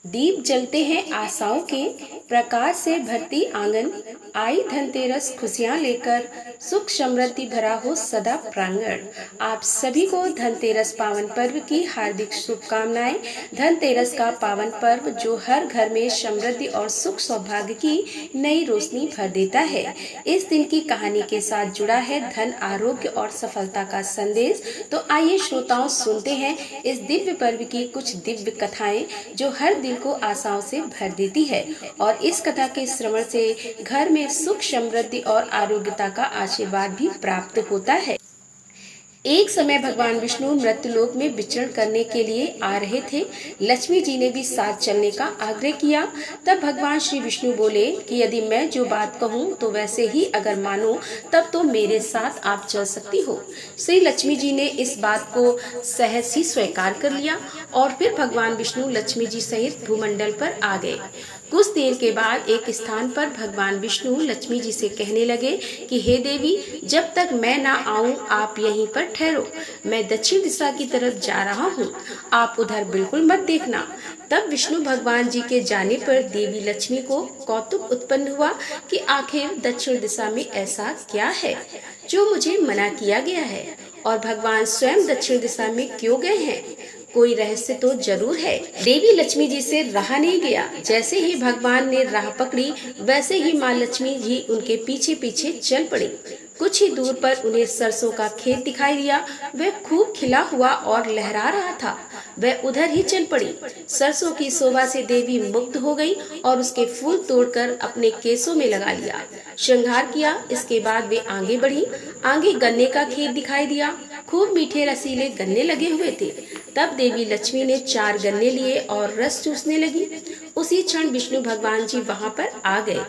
दीप जलते हैं आशाओं के, प्रकाश से भरती आंगन। आई धनतेरस खुशियां लेकर, सुख समृद्धि भरा हो सदा प्रांगण। आप सभी को धनतेरस पावन पर्व की हार्दिक शुभकामनाएं। धनतेरस का पावन पर्व जो हर घर में समृद्धि और सुख सौभाग्य की नई रोशनी भर देता है। इस दिन की कहानी के साथ जुड़ा है धन, आरोग्य और सफलता का संदेश। तो आइए श्रोताओं, सुनते हैं इस दिव्य पर्व की कुछ दिव्य कथाएं जो हर दिल को आशाओं से भर देती है। और इस कथा के श्रवण से घर में सुख, समृद्धि और आरोग्यता का आशीर्वाद भी प्राप्त होता है। एक समय भगवान विष्णु मृत्युलोक में विचरण करने के लिए आ रहे थे। लक्ष्मी जी ने भी साथ चलने का आग्रह किया। तब भगवान श्री विष्णु बोले कि यदि मैं जो बात कहूँ तो वैसे ही अगर मानो तब तो मेरे साथ आप चल सकती हो। श्री लक्ष्मी जी ने इस बात को सहज ही स्वीकार कर लिया और फिर भगवान विष्णु लक्ष्मी जी सहित भूमंडल पर आ गए। कुछ देर के बाद एक स्थान पर भगवान विष्णु लक्ष्मी जी से कहने लगे कि हे देवी, जब तक मैं ना आऊं आप यहीं पर ठहरो। मैं दक्षिण दिशा की तरफ जा रहा हूँ, आप उधर बिल्कुल मत देखना। तब विष्णु भगवान जी के जाने पर देवी लक्ष्मी को कौतुक उत्पन्न हुआ कि आखिर दक्षिण दिशा में ऐसा क्या है जो मुझे मना किया गया है, और भगवान स्वयं दक्षिण दिशा में क्यों गए हैं। कोई रहस्य तो जरूर है। देवी लक्ष्मी जी से रहा नहीं गया। जैसे ही भगवान ने राह पकड़ी वैसे ही माँ लक्ष्मी जी उनके पीछे पीछे चल पड़ी। कुछ ही दूर पर उन्हें सरसों का खेत दिखाई दिया। वह खूब खिला हुआ और लहरा रहा था। वह उधर ही चल पड़ी। सरसों की शोभा से देवी मुग्ध हो गई और उसके फूल तोड़कर अपने केसों में लगा लिया, श्रृंगार किया। इसके बाद वे आगे बढ़ी। आगे गन्ने का खेत दिखाई दिया। खूब मीठे रसीले गन्ने लगे हुए थे। तब देवी लक्ष्मी ने 4 गन्ने लिए और रस चूसने लगी। उसी क्षण विष्णु भगवान जी वहां पर आ गए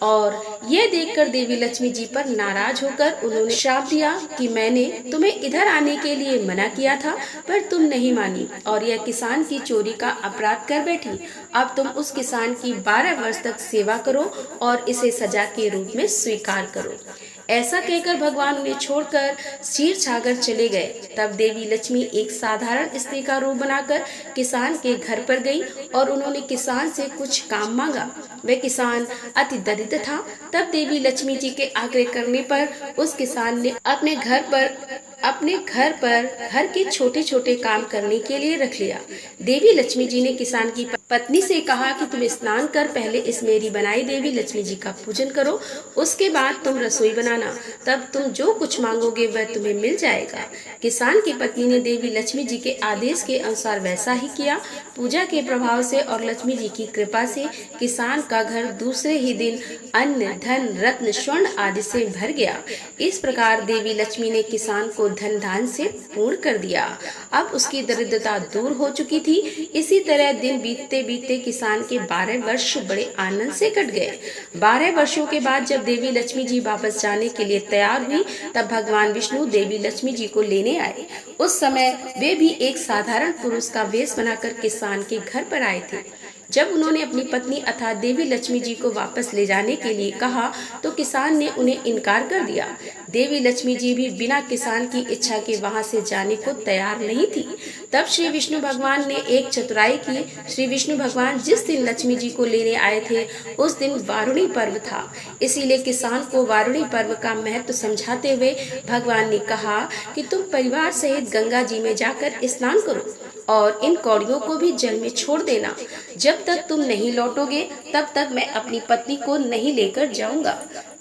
और यह देखकर देवी लक्ष्मी जी पर नाराज होकर उन्होंने श्राप दिया कि मैंने तुम्हें इधर आने के लिए मना किया था पर तुम नहीं मानी और यह किसान की चोरी का अपराध कर बैठी। अब तुम उस किसान की 12 वर्ष तक सेवा करो और इसे सजा के रूप में स्वीकार करो। ऐसा कहकर भगवान उन्हें छोड़कर क्षीर सागर चले गए। तब देवी लक्ष्मी एक साधारण स्त्री का रूप बनाकर किसान के घर पर गई और उन्होंने किसान से कुछ काम मांगा। वह किसान अति दरिद्र था। तब देवी लक्ष्मी जी के आग्रह करने पर उस किसान ने अपने घर पर घर के छोटे छोटे काम करने के लिए रख लिया। देवी लक्ष्मी जी ने किसान की पत्नी से कहा कि तुम स्नान कर पहले इस मेरी बनाई देवी लक्ष्मी जी का पूजन करो, उसके बाद तुम रसोई बनाना, तब तुम जो कुछ मांगोगे वह तुम्हें मिल जाएगा। किसान की पत्नी ने देवी लक्ष्मी जी के आदेश के अनुसार वैसा ही किया। पूजा के प्रभाव से और लक्ष्मी जी की कृपा से किसान का घर दूसरे ही दिन अन्न, धन, रत्न, स्वर्ण आदि से भर गया। इस प्रकार देवी लक्ष्मी ने किसान को धन धान से पूर्ण कर दिया। अब उसकी दरिद्रता दूर हो चुकी थी। इसी तरह दिन बीतते बीतते किसान के 12 वर्ष बड़े आनंद से कट गए। 12 वर्षों के बाद जब देवी लक्ष्मी जी वापस जाने के लिए तैयार हुई तब भगवान विष्णु देवी लक्ष्मी जी को लेने आए। उस समय वे भी एक साधारण पुरुष का वेश बनाकर किसान के घर पर आए थे। जब उन्होंने अपनी पत्नी अर्थात देवी लक्ष्मी जी को वापस ले जाने के लिए कहा तो किसान ने उन्हें इनकार कर दिया। देवी लक्ष्मी जी भी बिना किसान की इच्छा के वहां से जाने को तैयार नहीं थी। तब श्री विष्णु भगवान ने एक चतुराई की। श्री विष्णु भगवान जिस दिन लक्ष्मी जी को लेने आए थे उस दिन वारुणी पर्व था, इसीलिए किसान को वारुणी पर्व का महत्व समझाते हुए भगवान ने कहा कि तुम परिवार सहित गंगा जी में जाकर स्नान करो और इन कौड़ियों को भी जल में छोड़ देना। जब तक तुम नहीं लौटोगे तब तक मैं अपनी पत्नी को नहीं लेकर जाऊंगा।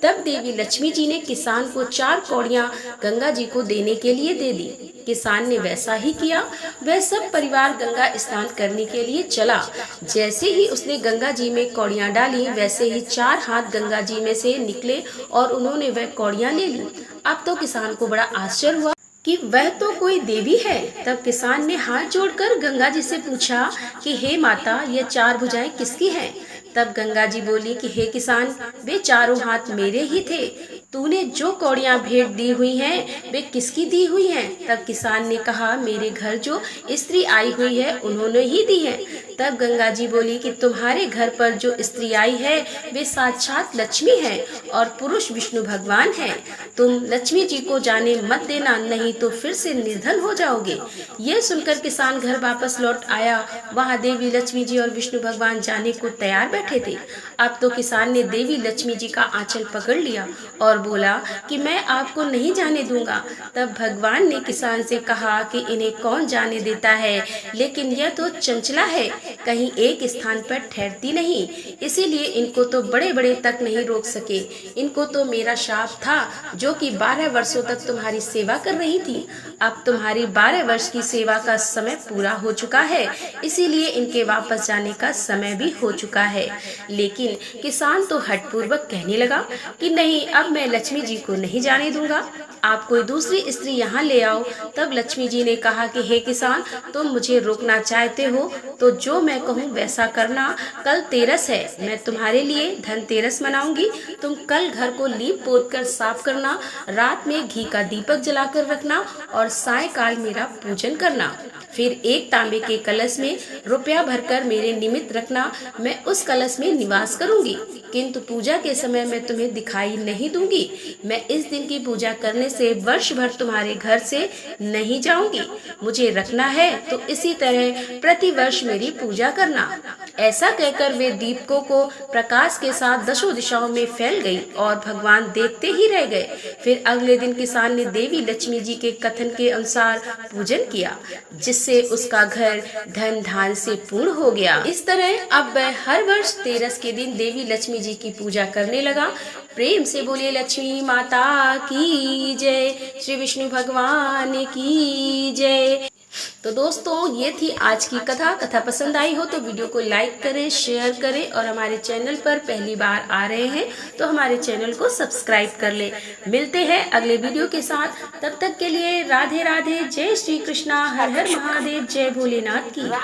तब देवी लक्ष्मी जी ने किसान को 4 कौड़ियां गंगा जी को देने के लिए दे दी। किसान ने वैसा ही किया। वह सब परिवार गंगा स्नान करने के लिए चला। जैसे ही उसने गंगा जी में कौड़ियां डाली वैसे ही 4 हाथ गंगा जी में से निकले और उन्होंने वह कौड़ियां ले ली। अब तो किसान को बड़ा आश्चर्य हुआ कि वह तो कोई देवी है। तब किसान ने हाथ जोड़कर गंगा जी से पूछा कि हे माता, ये 4 भुजाएं किसकी हैं? तब गंगा जी बोली कि हे किसान, वे चारों हाथ मेरे ही थे। तूने जो कौड़ियां भेंट दी हुई हैं वे किसकी दी हुई हैं? तब किसान ने कहा मेरे घर जो स्त्री आई हुई है उन्होंने ही दी है। तब गंगा जी बोली कि तुम्हारे घर पर जो स्त्री आई है वे साक्षात लक्ष्मी है और पुरुष विष्णु भगवान है। तुम लक्ष्मी जी को जाने मत देना, नहीं तो फिर से निर्धन हो जाओगे। यह सुनकर किसान घर वापस लौट आया। वहाँ देवी लक्ष्मी जी और विष्णु भगवान जाने को तैयार बैठे थे। अब तो किसान ने देवी लक्ष्मी जी का आंचल पकड़ लिया और बोला कि मैं आपको नहीं जाने दूंगा। तब भगवान ने किसान से कहा कि इन्हें कौन जाने देता है, लेकिन यह तो चंचला है, कहीं एक स्थान पर ठहरती नहीं, इसीलिए इनको तो बड़े बड़े तक नहीं रोक सके। इनको तो मेरा शाप था जो कि 12 वर्षों तक तुम्हारी सेवा कर रही थी। अब तुम्हारी 12 वर्ष की सेवा का समय पूरा हो चुका है, इसीलिए इनके वापस जाने का समय भी हो चुका है। लेकिन किसान तो हठपूर्वक कहने लगा कि नहीं, अब मैं लक्ष्मी जी को नहीं जाने दूंगा, आप कोई दूसरी स्त्री यहाँ ले आओ। तब लक्ष्मी जी ने कहा कि हे किसान, तुम मुझे रोकना चाहते हो तो जो मैं कहूँ वैसा करना। कल तेरस है, मैं तुम्हारे लिए धनतेरस मनाऊंगी। तुम कल घर को लीप पोत कर साफ करना, रात में घी का दीपक जलाकर रखना और सायंकाल मेरा पूजन करना। फिर एक तांबे के कलश में रुपया भरकर मेरे निमित्त रखना, मैं उस कलश में निवास करूंगी, किंतु पूजा के समय मैं तुम्हें दिखाई नहीं दूंगी। मैं इस दिन की पूजा करने से वर्ष भर तुम्हारे घर से नहीं जाऊंगी। मुझे रखना है तो इसी तरह प्रति वर्ष मेरी पूजा करना। ऐसा कहकर वे दीपकों को प्रकाश के साथ दशों दिशाओं में फैल गई और भगवान देखते ही रह गए। फिर अगले दिन किसान ने देवी लक्ष्मी जी के कथन के अनुसार पूजन किया, जिससे उसका घर धन धान से पूर्ण हो गया। इस तरह अब वह हर वर्ष तेरस के दिन देवी लक्ष्मी जी की पूजा करने लगा। प्रेम से बोलिए लक्ष्मी माता की जय, श्री विष्णु भगवान की जय। तो दोस्तों, ये थी आज की कथा पसंद आई हो तो वीडियो को लाइक करें, शेयर करें और हमारे चैनल पर पहली बार आ रहे हैं तो हमारे चैनल को सब्सक्राइब कर लें। मिलते हैं अगले वीडियो के साथ, तब तक के लिए राधे राधे, जय श्री कृष्णा, हर हर महादेव, जय भोलेनाथ की।